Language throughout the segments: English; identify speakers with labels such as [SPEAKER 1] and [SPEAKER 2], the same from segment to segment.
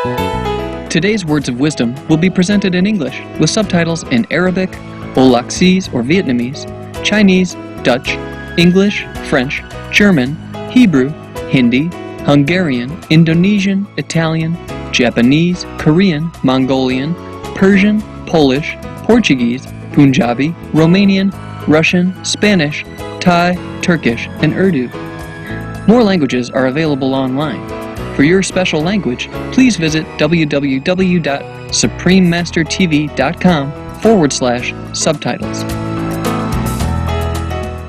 [SPEAKER 1] Today's words of wisdom will be presented in English with subtitles in Arabic, Olaxese or Vietnamese, Chinese, Dutch, English, French, German, Hebrew, Hindi, Hungarian, Indonesian, Italian, Japanese, Korean, Mongolian, Persian, Polish, Portuguese, Punjabi, Romanian, Russian, Spanish, Thai, Turkish, and Urdu. More languages are available online. For your special language, please visit www.suprememastertv.com/subtitles.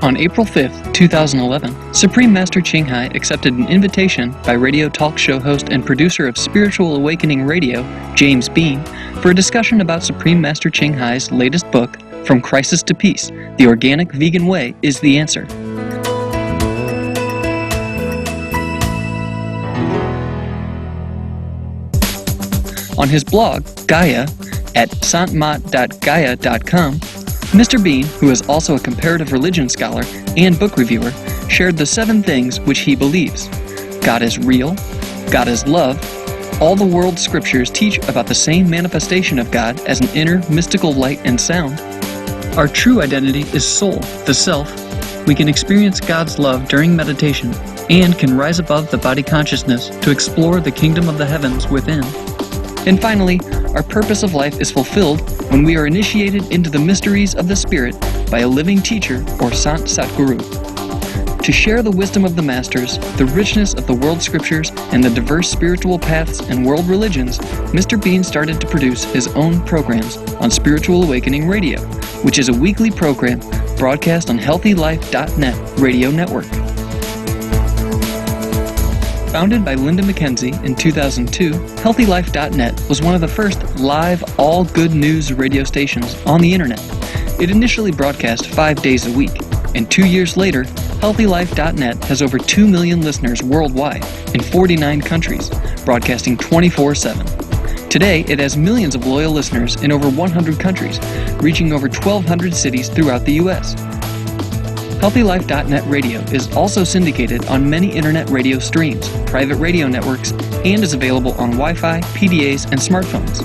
[SPEAKER 1] On April 5, 2011, Supreme Master Ching Hai accepted an invitation by radio talk show host and producer of Spiritual Awakening Radio, James Bean, for a discussion about Supreme Master Ching Hai's latest book, From Crisis to Peace, The Organic Vegan Way is the Answer. On his blog, Gaia, at santmat.gaia.com, Mr. Bean, who is also a comparative religion scholar and book reviewer, shared the 7 things which he believes. God is real, God is love, all the world's scriptures teach about the same manifestation of God as an inner mystical light and sound. Our true identity is soul, the self. We can experience God's love during meditation and can rise above the body consciousness to explore the kingdom of the heavens within. And finally, our purpose of life is fulfilled when we are initiated into the mysteries of the Spirit by a living teacher or Sant Satguru. To share the wisdom of the Masters, the richness of the world scriptures, and the diverse spiritual paths and world religions, Mr. Bean started to produce his own programs on Spiritual Awakening Radio, which is a weekly program broadcast on HealthyLife.net radio network. Founded by Linda McKenzie in 2002, HealthyLife.net was one of the first live all good news radio stations on the internet. It initially broadcast 5 days a week, and 2 years later, HealthyLife.net has over 2 million listeners worldwide in 49 countries, broadcasting 24/7. Today, it has millions of loyal listeners in over 100 countries, reaching over 1,200 cities throughout the U.S. HealthyLife.net radio is also syndicated on many internet radio streams, private radio networks, and is available on Wi-Fi, PDAs, and smartphones.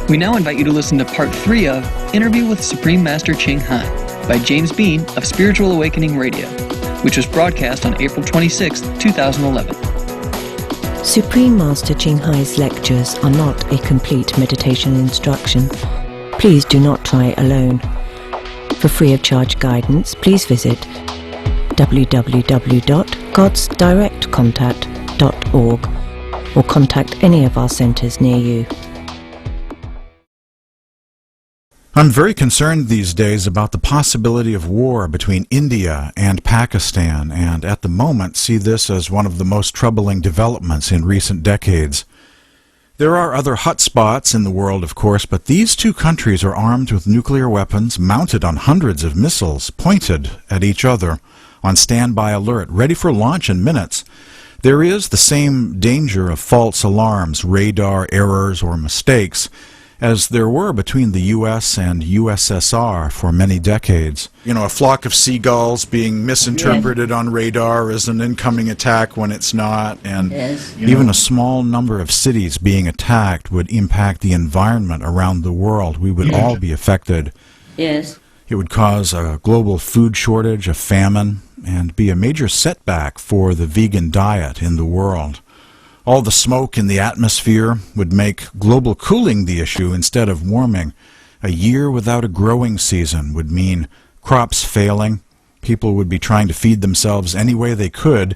[SPEAKER 1] We now invite you to listen to Part 3 of Interview with Supreme Master Ching Hai by James Bean of Spiritual Awakening Radio, which was broadcast on April 26, 2011.
[SPEAKER 2] Supreme Master Ching Hai's lectures are not a complete meditation instruction. Please do not try alone. For free of charge guidance, please visit www.godsdirectcontact.org or contact any of our centers near you.
[SPEAKER 3] I'm very concerned these days about the possibility of war between India and Pakistan, and at the moment see this as one of the most troubling developments in recent decades. There are other hotspots in the world, of course, but these 2 countries are armed with nuclear weapons mounted on hundreds of missiles pointed at each other, on standby alert, ready for launch in minutes. There is the same danger of false alarms, radar errors, or mistakes as there were between the U.S. and USSR for many decades. You know, a flock of seagulls being misinterpreted on radar as an incoming attack when it's not, and even a small number of cities being attacked would impact the environment around the world. We would all be affected.
[SPEAKER 4] Yes.
[SPEAKER 3] It would cause a global food shortage, a famine, and be a major setback for the vegan diet in the world. All the smoke in the atmosphere would make global cooling the issue instead of warming. A year without a growing season would mean crops failing, people would be trying to feed themselves any way they could,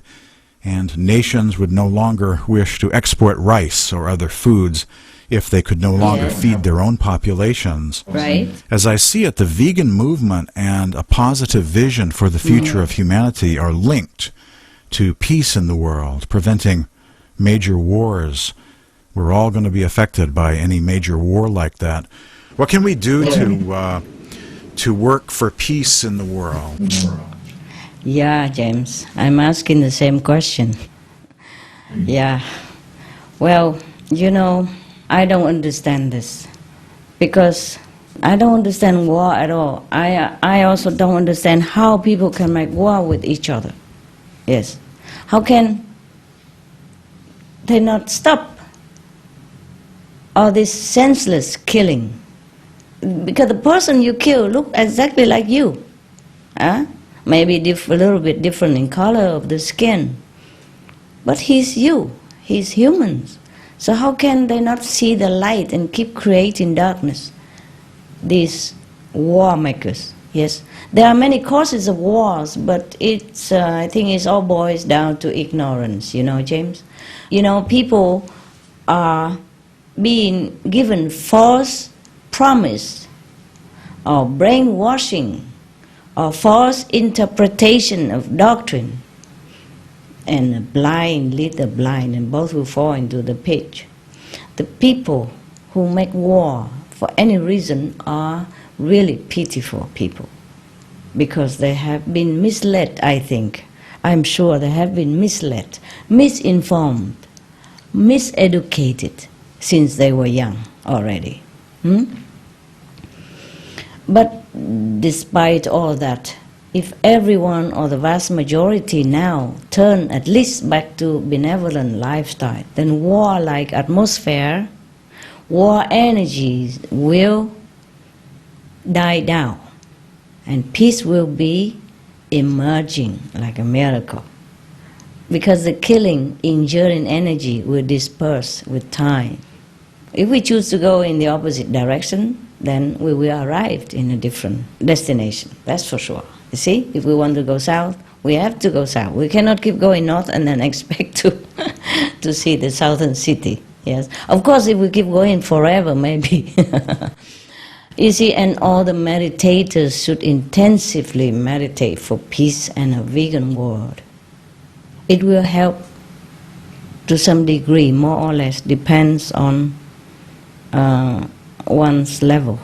[SPEAKER 3] and nations would no longer wish to export rice or other foods if they could no longer feed their own populations.
[SPEAKER 4] Right.
[SPEAKER 3] As I see it, the vegan movement and a positive vision for the future of humanity are linked to peace in the world, preventing major wars. We're all going to be affected by any major war like that. What can we do to work for peace in the world?
[SPEAKER 4] Yeah, James, I'm asking the same question. Yeah. Well, you know, I don't understand this because I don't understand war at all. I also don't understand how people can make war with each other. Yes. How can they not stop all this senseless killing? Because the person you kill look exactly like you. Maybe a little bit different in color of the skin. But he's you. He's humans. So how can they not see the light and keep creating darkness? These war makers. Yes, there are many causes of wars, but it's I think it all boils down to ignorance, James. People are being given false promise or brainwashing or false interpretation of doctrine. And the blind lead the blind, and both will fall into the pit. The people who make war for any reason are really pitiful people, because they have been misled, I think. I'm sure they have been misled, misinformed, miseducated since they were young already. But despite all that, if everyone or the vast majority now turn at least back to benevolent lifestyle, then war-like atmosphere, war energies will die down, and peace will be emerging like a miracle. Because the killing, injuring energy will disperse with time. If we choose to go in the opposite direction, then we will arrive in a different destination, that's for sure. You see, if we want to go south, we have to go south. We cannot keep going north and then expect to see the southern city. Yes, of course, if we keep going forever, maybe. You see, and all the meditators should intensively meditate for peace and a vegan world. It will help to some degree, more or less, depends on one's level.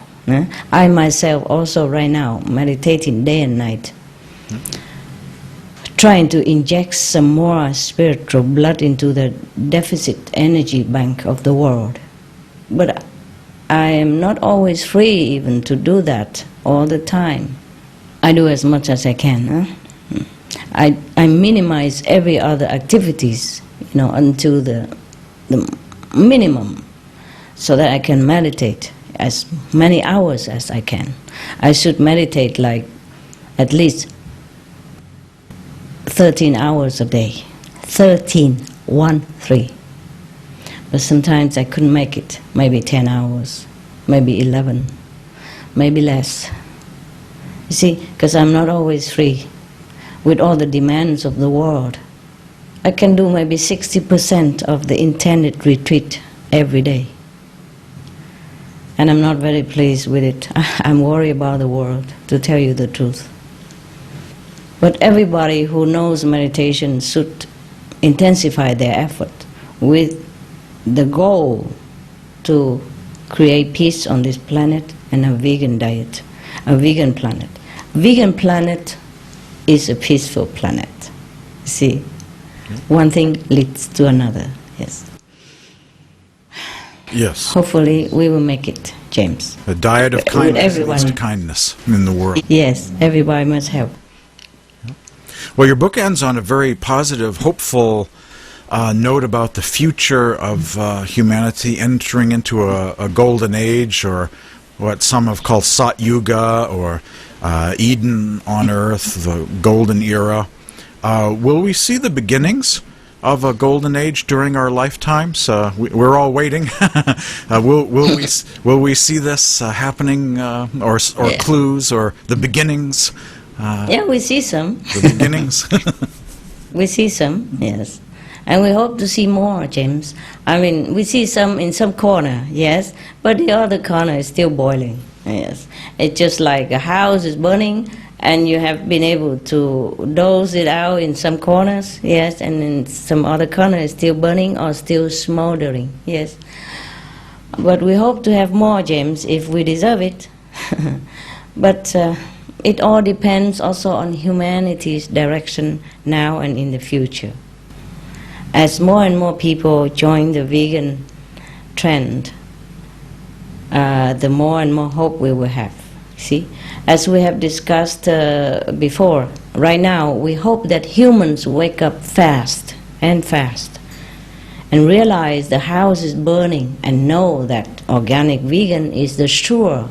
[SPEAKER 4] I myself also right now meditating day and night, trying to inject some more spiritual blood into the deficit energy bank of the world. But I am not always free even to do that all the time. I do as much as I can. I minimize every other activities, until the minimum, so that I can meditate as many hours as I can. I should meditate like at least 13 hours a day. 13, 1-3. But sometimes I couldn't make it. Maybe 10 hours, maybe 11, maybe less. You see, because I'm not always free with all the demands of the world. I can do maybe 60% of the intended retreat every day. And I'm not very pleased with it. I'm worried about the world, to tell you the truth. But everybody who knows meditation should intensify their effort with the goal to create peace on this planet and a vegan diet, a vegan planet. Vegan planet is a peaceful planet. See, one thing leads to another. Yes.
[SPEAKER 3] Yes.
[SPEAKER 4] Hopefully we will make it, James.
[SPEAKER 3] A diet of kindness
[SPEAKER 4] everyone.
[SPEAKER 3] leads to kindness in the world.
[SPEAKER 4] Yes, everybody must help.
[SPEAKER 3] Well, your book ends on a very positive, hopeful note about the future of humanity entering into a golden age, or what some have called Sat Yuga, or Eden on earth, the golden era. Will we see the beginnings of a golden age during our lifetimes? We're all waiting. Will we see this happening, or clues, or the beginnings?
[SPEAKER 4] Yeah, we see some.
[SPEAKER 3] The beginnings.
[SPEAKER 4] We see some, yes. And we hope to see more, James. I mean, we see some in some corner, yes, but the other corner is still boiling, yes. It's just like a house is burning, and you have been able to dose it out in some corners, yes, and in some other corner it's still burning or still smoldering, yes. But we hope to have more, James, if we deserve it. But it all depends also on humanity's direction now and in the future. As more and more people join the vegan trend, the more and more hope we will have. See, as we have discussed before, right now we hope that humans wake up fast and and realize the house is burning and know that organic vegan is the sure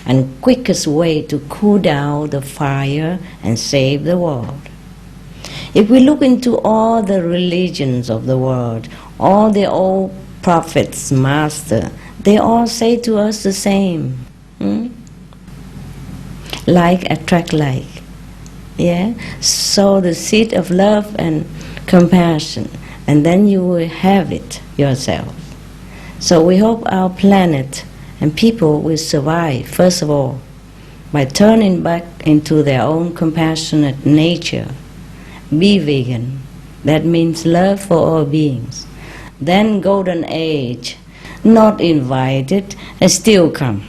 [SPEAKER 4] and quickest way to cool down the fire and save the world. If we look into all the religions of the world, all the old prophets, master, they all say to us the same. Like attract like. Yeah? Sow the seed of love and compassion, and then you will have it yourself. So we hope our planet and people will survive, first of all, by turning back into their own compassionate nature. Be vegan. That means love for all beings. Then golden age, not invited, and still come.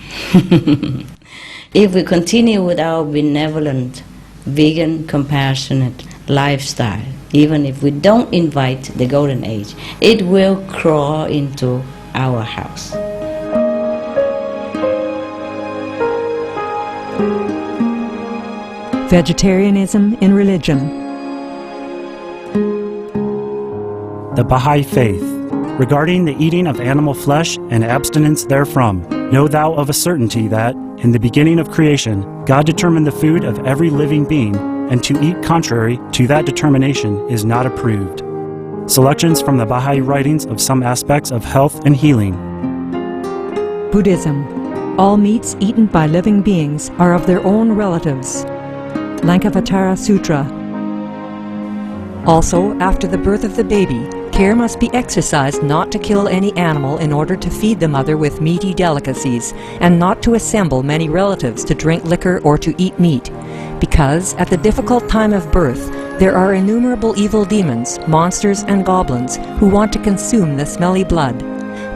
[SPEAKER 4] If we continue with our benevolent, vegan, compassionate lifestyle, even if we don't invite the golden age, it will crawl into our house.
[SPEAKER 2] Vegetarianism in religion.
[SPEAKER 5] The Baha'i Faith. Regarding the eating of animal flesh and abstinence therefrom, know thou of a certainty that, in the beginning of creation, God determined the food of every living being, and to eat contrary to that determination is not approved. Selections from the Baha'i writings of some aspects of health and healing.
[SPEAKER 2] Buddhism. All meats eaten by living beings are of their own relatives. Lankavatara Sutra. Also, after the birth of the baby, care must be exercised not to kill any animal in order to feed the mother with meaty delicacies, and not to assemble many relatives to drink liquor or to eat meat, because at the difficult time of birth there are innumerable evil demons, monsters and goblins who want to consume the smelly blood.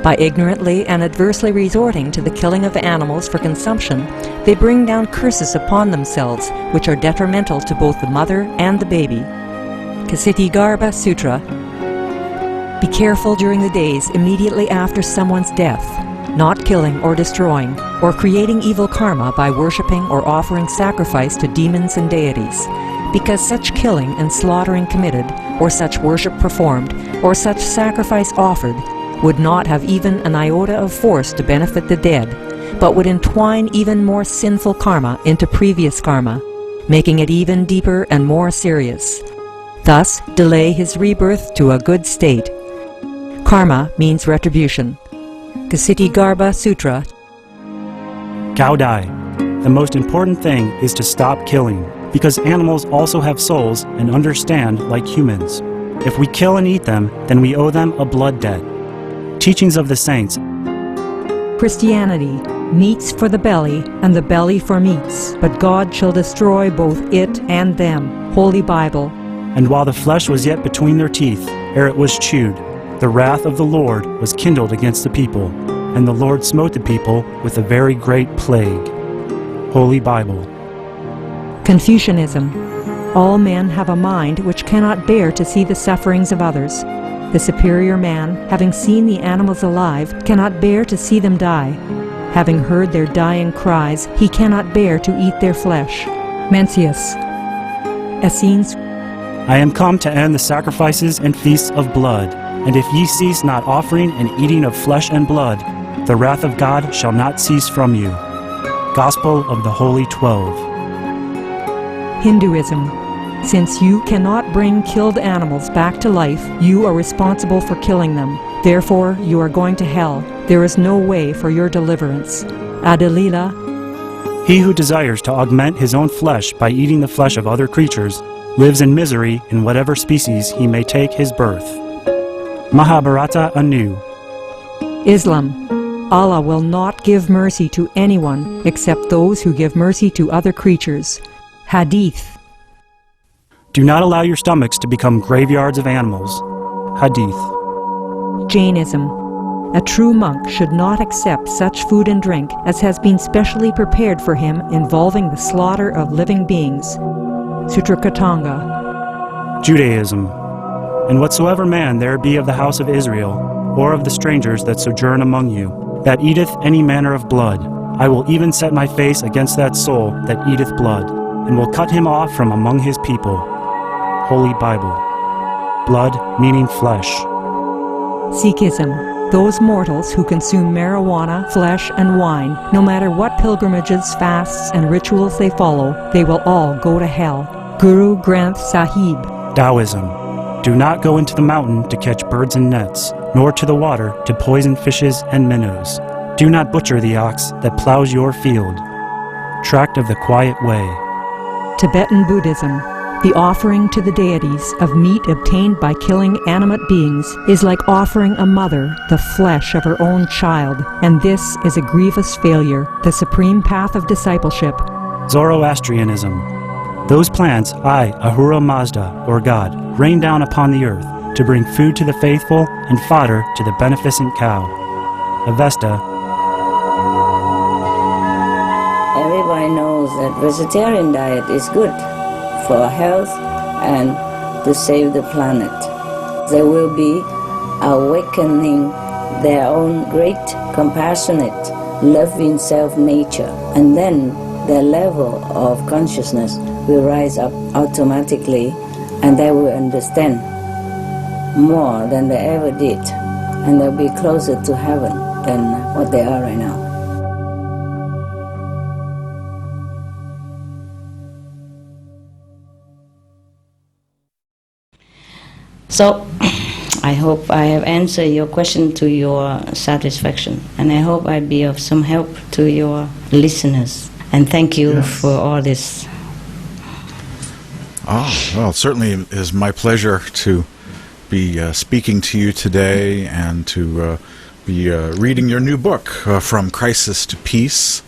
[SPEAKER 2] By ignorantly and adversely resorting to the killing of animals for consumption, they bring down curses upon themselves which are detrimental to both the mother and the baby. Ksitigarbha Sutra. Be careful during the days immediately after someone's death, not killing or destroying, or creating evil karma by worshipping or offering sacrifice to demons and deities, because such killing and slaughtering committed, or such worship performed, or such sacrifice offered, would not have even an iota of force to benefit the dead, but would entwine even more sinful karma into previous karma, making it even deeper and more serious. Thus, delay his rebirth to a good state. Karma means retribution. Ksitigarbha Sutra.
[SPEAKER 5] Gaudai. The most important thing is to stop killing, because animals also have souls and understand like humans. If we kill and eat them, then we owe them a blood debt. Teachings of the Saints.
[SPEAKER 2] Christianity. Meats for the belly, and the belly for meats, but God shall destroy both it and them. Holy Bible.
[SPEAKER 5] And while the flesh was yet between their teeth, ere it was chewed, the wrath of the Lord was kindled against the people, and the Lord smote the people with a very great plague. Holy Bible.
[SPEAKER 2] Confucianism. All men have a mind which cannot bear to see the sufferings of others. The superior man, having seen the animals alive, cannot bear to see them die. Having heard their dying cries, he cannot bear to eat their flesh. Mencius. Essenes.
[SPEAKER 5] I am come to end the sacrifices and feasts of blood, and if ye cease not offering and eating of flesh and blood, the wrath of God shall not cease from you. Gospel of the Holy 12.
[SPEAKER 2] Hinduism. Since you cannot bring killed animals back to life, you are responsible for killing them. Therefore, you are going to hell. There is no way for your deliverance. Adalila.
[SPEAKER 5] He who desires to augment his own flesh by eating the flesh of other creatures lives in misery in whatever species he may take his birth. Mahabharata anew.
[SPEAKER 2] Islam. Allah will not give mercy to anyone except those who give mercy to other creatures. Hadith.
[SPEAKER 5] Do not allow your stomachs to become graveyards of animals. Hadith.
[SPEAKER 2] Jainism. A true monk should not accept such food and drink as has been specially prepared for him involving the slaughter of living beings. Sutrakatanga.
[SPEAKER 5] Judaism. And whatsoever man there be of the house of Israel, or of the strangers that sojourn among you, that eateth any manner of blood, I will even set my face against that soul that eateth blood, and will cut him off from among his people. Holy Bible. Blood meaning flesh.
[SPEAKER 6] Sikhism. Those mortals who consume marijuana, flesh, and wine, no matter what pilgrimages, fasts, and rituals they follow, they will all go to hell. Guru Granth Sahib.
[SPEAKER 5] Taoism. Do not go into the mountain to catch birds and nets, nor to the water to poison fishes and minnows. Do not butcher the ox that plows your field. Tract of the Quiet Way.
[SPEAKER 6] Tibetan Buddhism. The offering to the deities of meat obtained by killing animate beings is like offering a mother the flesh of her own child, and this is a grievous failure, the supreme path of discipleship.
[SPEAKER 5] Zoroastrianism. Those plants I, Ahura Mazda, or God, rain down upon the earth to bring food to the faithful and fodder to the beneficent cow. Avesta.
[SPEAKER 4] Everybody knows that vegetarian diet is good for health and to save the planet. They will be awakening their own great, compassionate, loving self-nature, and then their level of consciousness will rise up automatically, and they will understand more than they ever did, and they'll be closer to heaven than what they are right now. So, I hope I have answered your question to your satisfaction, and I hope I'd be of some help to your listeners. And thank you for all this.
[SPEAKER 3] Well, it certainly is my pleasure to be speaking to you today and to be reading your new book, From Crisis to Peace.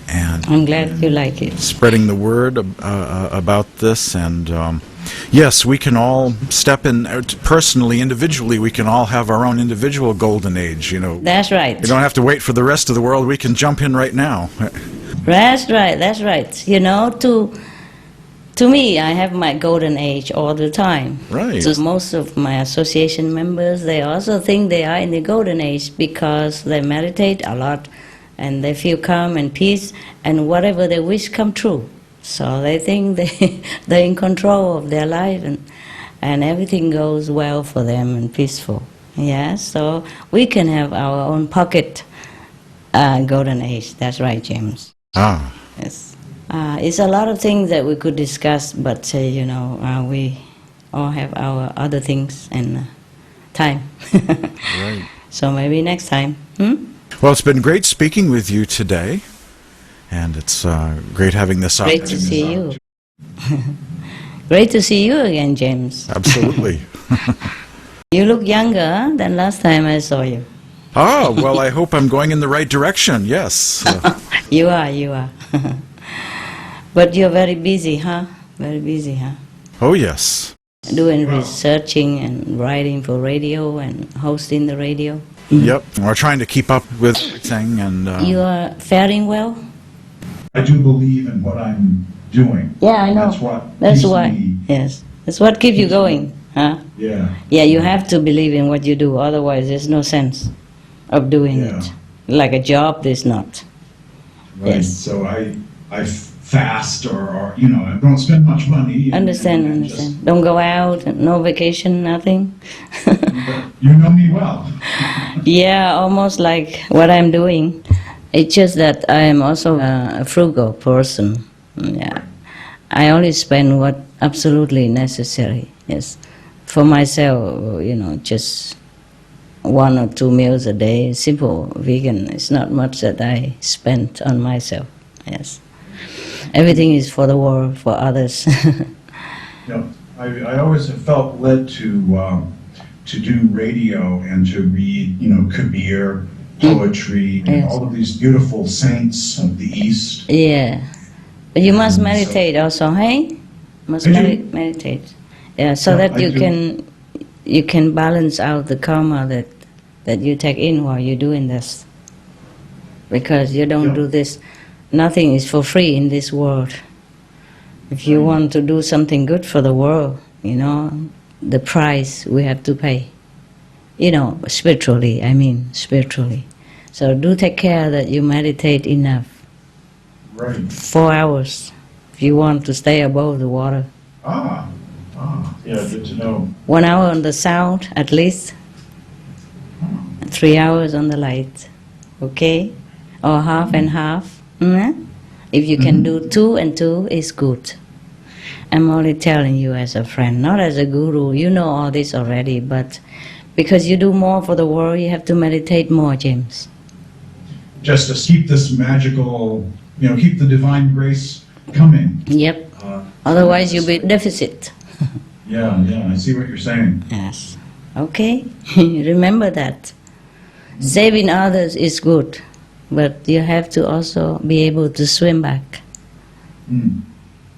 [SPEAKER 3] And
[SPEAKER 4] I'm glad you like it.
[SPEAKER 3] Spreading the word about this. And yes, we can all step in personally, individually. We can all have our own individual golden age, you know.
[SPEAKER 4] That's right.
[SPEAKER 3] We don't have to wait for the rest of the world. We can jump in right now.
[SPEAKER 4] That's right, that's right. You know, to me, I have my golden age all the time.
[SPEAKER 3] Right.
[SPEAKER 4] So most of my association members, they also think they are in the golden age because they meditate a lot and they feel calm and peace, and whatever they wish come true. So they think they're in control of their life, and everything goes well for them and peaceful. Yeah, so we can have our own pocket golden age. That's right, James. Yes. It's a lot of things that we could discuss, but you know, we all have our other things and time.
[SPEAKER 3] Right.
[SPEAKER 4] So maybe next time.
[SPEAKER 3] Well, it's been great speaking with you today, and it's great having this opportunity.
[SPEAKER 4] Great to see you. Great to see you again, James.
[SPEAKER 3] Absolutely.
[SPEAKER 4] You look younger than last time I saw you.
[SPEAKER 3] Well, I hope I'm going in the right direction, yes.
[SPEAKER 4] You are. But you're very busy, huh? Very busy, huh?
[SPEAKER 3] Oh, yes.
[SPEAKER 4] Doing researching and writing for radio and hosting the radio.
[SPEAKER 3] Yep, we're trying to keep up with everything, and
[SPEAKER 4] You are faring well?
[SPEAKER 7] I do believe in what I'm doing.
[SPEAKER 4] Yeah, I know.
[SPEAKER 7] That's
[SPEAKER 4] why.
[SPEAKER 7] Me.
[SPEAKER 4] Yes. That's what keeps you going, huh?
[SPEAKER 7] Yeah.
[SPEAKER 4] Yeah, you have to believe in what you do, otherwise there's no sense of doing it. Like a job, there's not.
[SPEAKER 7] Right.
[SPEAKER 4] Yes.
[SPEAKER 7] So I fast or you know, I don't spend much money.
[SPEAKER 4] Understand. Don't go out, no vacation, nothing.
[SPEAKER 7] You know me well.
[SPEAKER 4] Yeah, almost like what I'm doing. It's just that I am also a frugal person. Yeah, I only spend what absolutely necessary. Yes, for myself, you know, just 1 or 2 meals a day. Simple vegan. It's not much that I spend on myself. Yes, everything is for the world, for others.
[SPEAKER 7] Yeah, I always have felt led to do radio and to read, you know, Kabir, poetry, and all of these beautiful saints of the East.
[SPEAKER 4] Yeah. But you must meditate also, hey? Must meditate. Yeah, so that you can balance out the karma that you take in while you're doing this. Because you don't do this, nothing is for free in this world. If you want to do something good for the world, you know, the price we have to pay. You know, spiritually, I mean, spiritually. So do take care that you meditate enough.
[SPEAKER 7] Right.
[SPEAKER 4] 4 hours, if you want to stay above the water.
[SPEAKER 7] Yeah, good to know.
[SPEAKER 4] 1 hour on the sound, at least. 3 hours on the light, okay? Or half and half. If you can do 2 and 2, it's good. I'm only telling you as a friend, not as a guru. You know all this already, but because you do more for the world, you have to meditate more, James.
[SPEAKER 7] Just to keep this magical, keep the divine grace coming.
[SPEAKER 4] Yep. Otherwise, you'll be deficit.
[SPEAKER 7] Yeah, I see what you're saying.
[SPEAKER 4] Yes. Okay. Remember that. Saving others is good, but you have to also be able to swim back.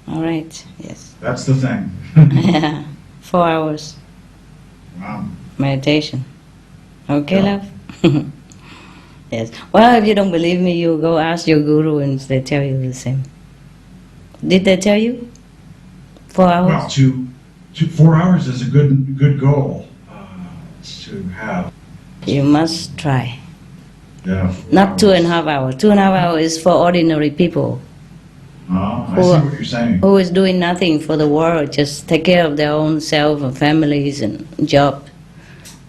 [SPEAKER 4] All right. Yes.
[SPEAKER 7] That's the thing.
[SPEAKER 4] Yeah. 4 hours.
[SPEAKER 7] Wow.
[SPEAKER 4] Meditation. Okay,
[SPEAKER 7] Yeah.
[SPEAKER 4] love? Yes. Well, if you don't believe me, you go ask your guru and they tell you the same. Did they tell you? 4 hours?
[SPEAKER 7] Well, 4 hours is a good goal to have.
[SPEAKER 4] You must try.
[SPEAKER 7] Yeah.
[SPEAKER 4] Not 2.5 hours. 2.5 hours is for ordinary people
[SPEAKER 7] I see what you're saying.
[SPEAKER 4] who is doing nothing for the world, just take care of their own self and families and job.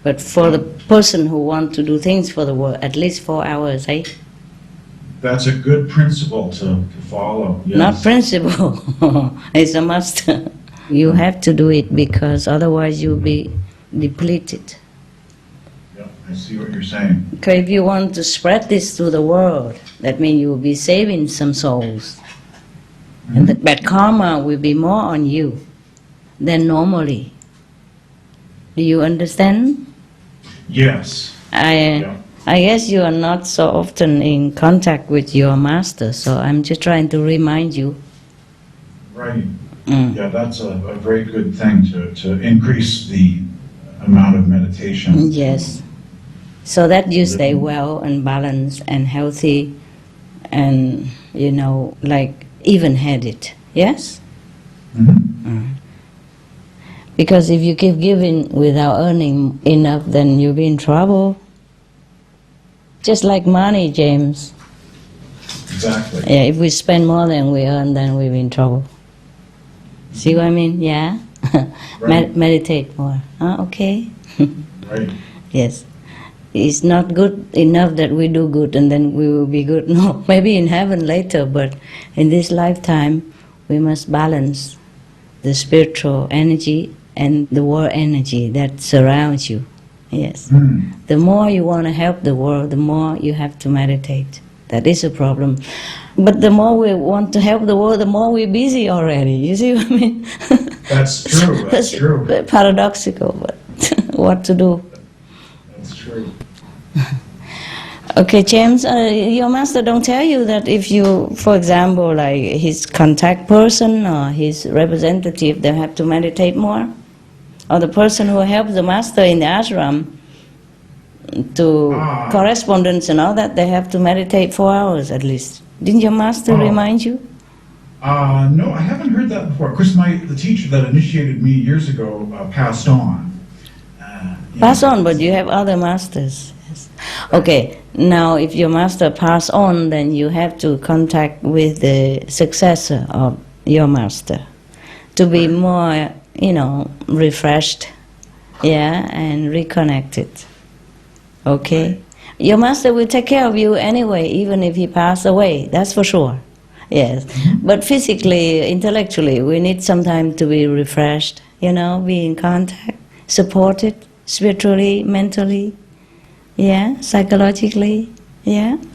[SPEAKER 4] But for the person who wants to do things for the world, at least 4 hours, eh?
[SPEAKER 7] That's a good principle to follow. Yes.
[SPEAKER 4] Not principle. It's a must. You have to do it because otherwise you'll be depleted.
[SPEAKER 7] Yeah, I see what you're saying.
[SPEAKER 4] Okay, if you want to spread this to the world, that means you will be saving some souls. And that karma will be more on you than normally. Do you understand?
[SPEAKER 7] Yes.
[SPEAKER 4] I guess you are not so often in contact with your master, so I'm just trying to remind you.
[SPEAKER 7] Right. Yeah, that's a very good thing to increase the amount of meditation.
[SPEAKER 4] Yes. So that you stay well and balanced and healthy and, like even-headed. Yes? Because if you keep giving without earning enough, then you'll be in trouble. Just like money, James.
[SPEAKER 7] Exactly.
[SPEAKER 4] Yeah, if we spend more than we earn, then we'll be in trouble. See what I mean? Yeah?
[SPEAKER 7] Right.
[SPEAKER 4] Meditate more. Okay?
[SPEAKER 7] Right.
[SPEAKER 4] Yes. It's not good enough that we do good and then we will be good. No, maybe in heaven later, but in this lifetime, we must balance the spiritual energy and the world energy that surrounds you. Yes. The more you want to help the world, the more you have to meditate. That is a problem. But the more we want to help the world, the more we're busy already. You see what I mean?
[SPEAKER 7] That's true. That's true.
[SPEAKER 4] Paradoxical, but what to do?
[SPEAKER 7] That's true.
[SPEAKER 4] Okay, James, your master don't tell you that if you, for example, like his contact person or his representative, they have to meditate more? Or the person who helps the master in the ashram to correspondence and all that, they have to meditate 4 hours at least. Didn't your master remind you?
[SPEAKER 7] No, I haven't heard that before. Of course, the teacher that initiated me years ago passed on.
[SPEAKER 4] Pass on, but you have other masters. Yes. Okay, now if your master pass on, then you have to contact with the successor of your master to be more, refreshed, and reconnected. Okay? Your master will take care of you anyway, even if he passed away, that's for sure. Yes. But physically, intellectually, we need some time to be refreshed, be in contact, supported, spiritually, mentally, psychologically,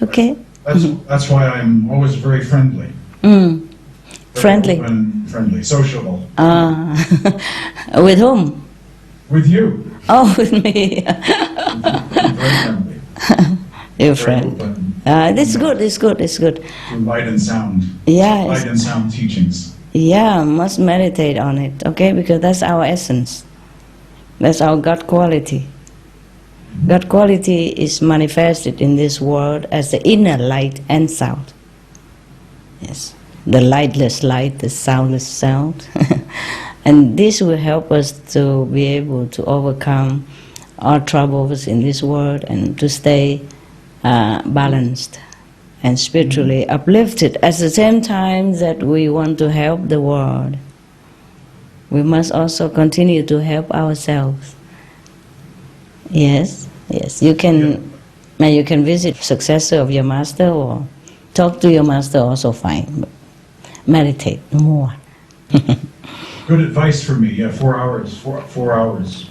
[SPEAKER 4] okay?
[SPEAKER 7] That's why I'm always very friendly.
[SPEAKER 4] Friendly.
[SPEAKER 7] Open, friendly, sociable.
[SPEAKER 4] With whom?
[SPEAKER 7] With you.
[SPEAKER 4] Oh, with me.
[SPEAKER 7] Very friendly.
[SPEAKER 4] Your
[SPEAKER 7] Very
[SPEAKER 4] friend.
[SPEAKER 7] open.
[SPEAKER 4] It's good.
[SPEAKER 7] To light and sound.
[SPEAKER 4] Yeah.
[SPEAKER 7] Light and sound teachings.
[SPEAKER 4] Yeah, must meditate on it, okay? Because that's our essence. That's our God quality. God quality is manifested in this world as the inner light and sound. Yes. The lightless light, the soundless sound. And this will help us to be able to overcome our troubles in this world and to stay balanced and spiritually uplifted. At the same time that we want to help the world, we must also continue to help ourselves. Yes? Yes, you can visit successor of your master or talk to your master, also fine. But meditate more.
[SPEAKER 7] Good advice for me. Yeah, 4 hours. 4 hours.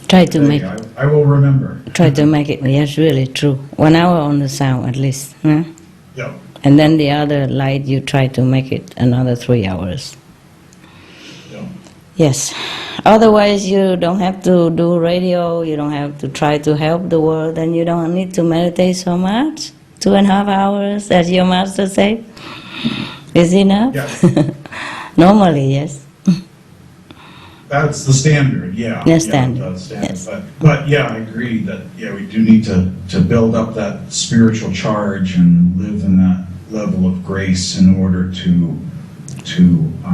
[SPEAKER 4] Try to make.
[SPEAKER 7] I will remember.
[SPEAKER 4] Try to make it. Yes, really true. 1 hour on the sound at least. Huh?
[SPEAKER 7] Yep.
[SPEAKER 4] And then the other light, you try to make it another 3 hours.
[SPEAKER 7] Yep.
[SPEAKER 4] Yes. Otherwise, you don't have to do radio. You don't have to try to help the world, and you don't need to meditate so much. 2.5 hours, as your master said, is enough.
[SPEAKER 7] Yes.
[SPEAKER 4] Normally, yes.
[SPEAKER 7] That's the standard, yeah.
[SPEAKER 4] The standard,
[SPEAKER 7] Yeah, that's standard.
[SPEAKER 4] yes.
[SPEAKER 7] But yeah, I agree that, yeah, we do need to build up that spiritual charge and live in that level of grace in order to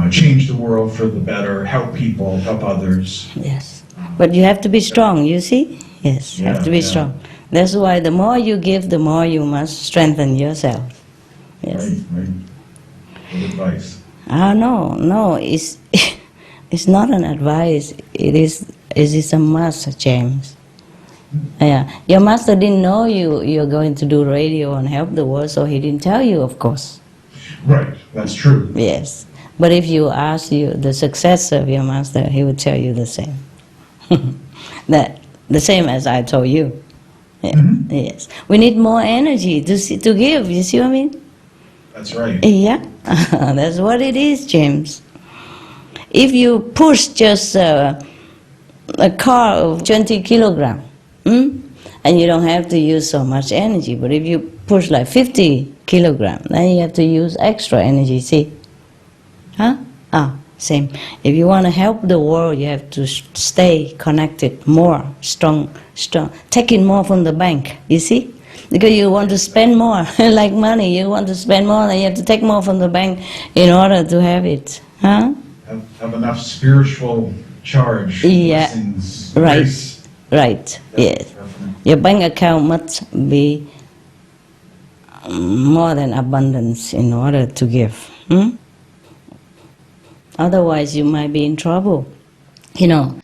[SPEAKER 7] change the world for the better, help people, help others.
[SPEAKER 4] Yes. But you have to be strong, you see? Yes, you have to be strong. That's why the more you give, the more you must strengthen yourself. Yes.
[SPEAKER 7] Right. Good advice.
[SPEAKER 4] No, it's not an advice. It is a must, James. Yeah, your master didn't know you're going to do radio and help the world, so he didn't tell you, of course.
[SPEAKER 7] Right, that's true.
[SPEAKER 4] Yes, but if you ask the successor of your master, he would tell you the same. That the same as I told you. Yeah.
[SPEAKER 7] Mm-hmm.
[SPEAKER 4] Yes, we need more energy to give. You see what I mean?
[SPEAKER 7] That's right.
[SPEAKER 4] Yeah, that's what it is, James. If you push just a car of 20 kilograms, and you don't have to use so much energy, but if you push like 50 kilograms, then you have to use extra energy, see? Huh? Same. If you want to help the world, you have to stay connected more, strong, taking more from the bank, you see? Because you want to spend more, like money, you want to spend more, then you have to take more from the bank in order to have it, huh?
[SPEAKER 7] Have enough spiritual charge.
[SPEAKER 4] Yeah,
[SPEAKER 7] blessings,
[SPEAKER 4] right,
[SPEAKER 7] grace.
[SPEAKER 4] right, yes.
[SPEAKER 7] Definitely.
[SPEAKER 4] Your bank account must be more than abundance in order to give. Otherwise, you might be in trouble. You know,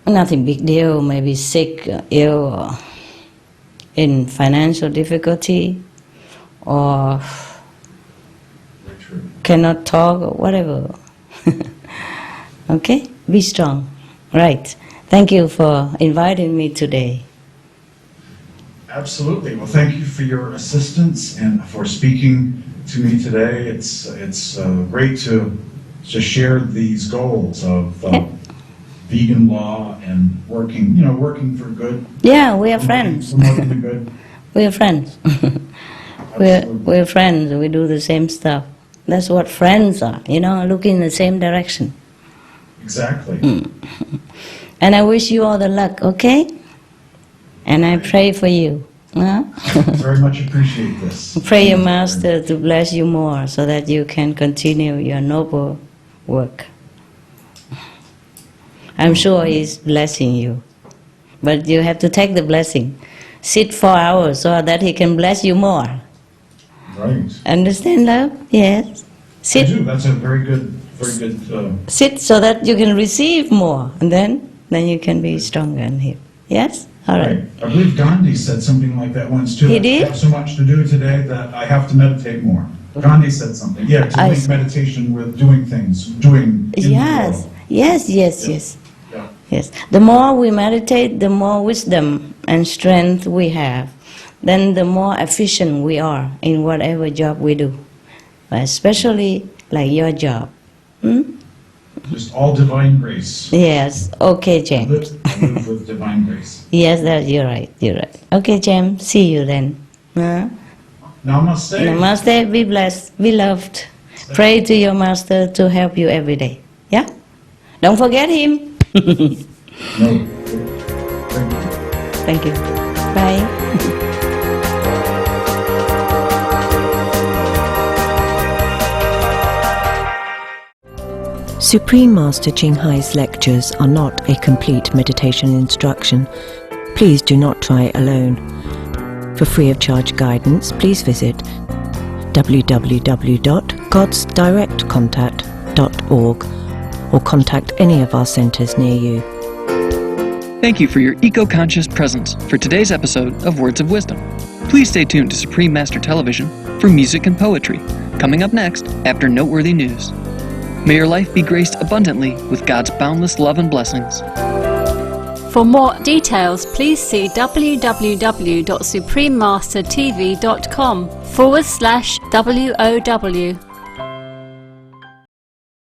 [SPEAKER 4] nothing big deal, maybe sick, ill, or in financial difficulty, or cannot talk, or whatever. Okay? Be strong. Right. Thank you for inviting me today.
[SPEAKER 7] Absolutely. Well, thank you for your assistance and for speaking to me today. It's great to share these goals of vegan law and working for good.
[SPEAKER 4] Yeah, we are friends.
[SPEAKER 7] Promoting the good.
[SPEAKER 4] We are friends. We're friends. We do the same stuff. That's what friends are, looking in the same direction.
[SPEAKER 7] Exactly.
[SPEAKER 4] And I wish you all the luck, okay? And I pray for you. Huh?
[SPEAKER 7] Very much appreciate this.
[SPEAKER 4] Pray your master to bless you more so that you can continue your noble work. I'm sure he's blessing you. But you have to take the blessing. Sit 4 hours so that he can bless you more.
[SPEAKER 7] Right.
[SPEAKER 4] Understand, love? Yes. Sit.
[SPEAKER 7] I do. That's a very good.
[SPEAKER 4] Sit so that you can receive more, and then you can be stronger and heal. Yes? All right.
[SPEAKER 7] I believe Gandhi said something like that once too.
[SPEAKER 4] He did?
[SPEAKER 7] I have so much to do today that I have to meditate more. Gandhi said something. Yeah, to link meditation with doing things, in the world.
[SPEAKER 4] Yes.
[SPEAKER 7] Yeah.
[SPEAKER 4] Yes. The more we meditate, the more wisdom and strength we have. Then the more efficient we are in whatever job we do, especially like your job.
[SPEAKER 7] Just all divine grace.
[SPEAKER 4] Yes. Okay, James.
[SPEAKER 7] Live with divine grace.
[SPEAKER 4] Yes, you're right. Okay, James. See you then.
[SPEAKER 7] Namaste.
[SPEAKER 4] Namaste. Be blessed. Be loved. Pray to your master to help you every day. Yeah? Don't forget him.
[SPEAKER 7] No.
[SPEAKER 4] Thank you. Bye.
[SPEAKER 2] Supreme Master Ching Hai's lectures are not a complete meditation instruction. Please do not try alone. For free of charge guidance, please visit www.godsdirectcontact.org or contact any of our centers near you.
[SPEAKER 1] Thank you for your eco-conscious presence for today's episode of Words of Wisdom. Please stay tuned to Supreme Master Television for music and poetry, coming up next after noteworthy news. May your life be graced abundantly with God's boundless love and blessings.
[SPEAKER 8] For more details, please see www.suprememastertv.com/WOW.